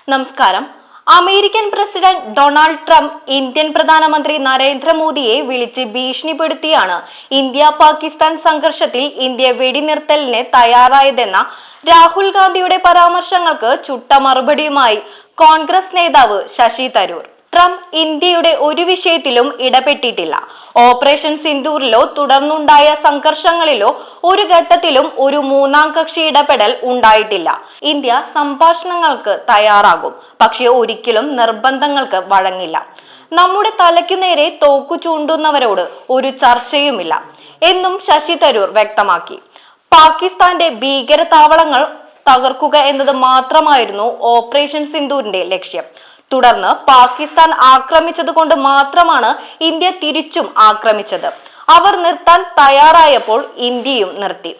നമസ്കാരം. American president Donald Trump Indian പ്രധാനമന്ത്രി നരേന്ദ്രമോദിയെ വിളിച്ച് ഭീഷണിപ്പെടുത്തിയാണ് ഇന്ത്യ പാകിസ്ഥാൻ സംഘർഷത്തിൽ ഇന്ത്യ വെടിനിർത്തലിന് തയ്യാറായതെന്ന രാഹുൽ ഗാന്ധിയുടെ പരാമർശങ്ങൾക്ക് ചുട്ട മറുപടിയുമായി കോൺഗ്രസ് നേതാവ് ശശി തരൂർ. ട്രംപ് ഇന്ത്യയുടെ ഒരു വിഷയത്തിലും ഇടപെട്ടിട്ടില്ല. ഓപ്പറേഷൻ സിന്ദൂറിലോ തുടർന്നുണ്ടായ സംഘർഷങ്ങളിലോ ഒരു ഘട്ടത്തിലും ഒരു മൂന്നാം കക്ഷി ഇടപെടൽ ഉണ്ടായിട്ടില്ല. ഇന്ത്യ സംഭാഷണങ്ങൾക്ക് തയ്യാറാകും, പക്ഷേ ഒരിക്കലും നിർബന്ധങ്ങൾക്ക് വഴങ്ങില്ല. നമ്മുടെ തലയ്ക്കു നേരെ തോക്കു ചൂണ്ടുന്നവരോട് ഒരു ചർച്ചയുമില്ല എന്നും ശശി തരൂർ വ്യക്തമാക്കി. പാകിസ്ഥാന്റെ ഭീകര താവളങ്ങൾ തകർക്കുക എന്നത് മാത്രമായിരുന്നു ഓപ്പറേഷൻ സിന്ദൂരിന്റെ ലക്ഷ്യം. തുടർന്ന് പാകിസ്ഥാൻ ആക്രമിച്ചത് കൊണ്ട് മാത്രമാണ് ഇന്ത്യ തിരിച്ചും ആക്രമിച്ചത്. അവർ നിർത്താൻ തയ്യാറായപ്പോൾ ഇന്ത്യയും നിർത്തി.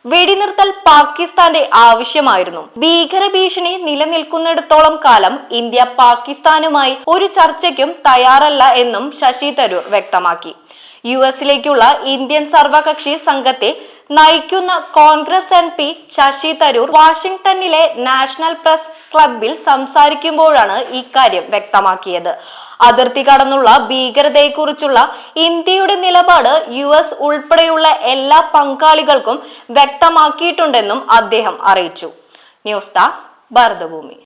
വെടിനിർത്തൽ പാകിസ്ഥാന്റെ ആവശ്യമായിരുന്നു. ഭീകര ഭീഷണി നിലനിൽക്കുന്നിടത്തോളം കാലം ഇന്ത്യ പാകിസ്ഥാനുമായി ഒരു ചർച്ചയ്ക്കും തയ്യാറല്ല എന്നും ശശി തരൂർ വ്യക്തമാക്കി. യുഎസിലേക്കുള്ള ഇന്ത്യൻ സർവകക്ഷി സംഘത്തെ നയിക്കുന്ന കോൺഗ്രസ് MP ശശി തരൂർ വാഷിംഗ്ടണിലെ നാഷണൽ പ്രസ് ക്ലബിൽ സംസാരിക്കുമ്പോഴാണ് ഇക്കാര്യം വ്യക്തമാക്കിയത്. അതിർത്തി കടന്നുള്ള ഭീകരതയെക്കുറിച്ചുള്ള ഇന്ത്യയുടെ നിലപാട് US ഉൾപ്പെടെയുള്ള എല്ലാ പങ്കാളികൾക്കും വ്യക്തമാക്കിയിട്ടുണ്ടെന്നും അദ്ദേഹം അറിയിച്ചു. News desk Bharathabhoomi.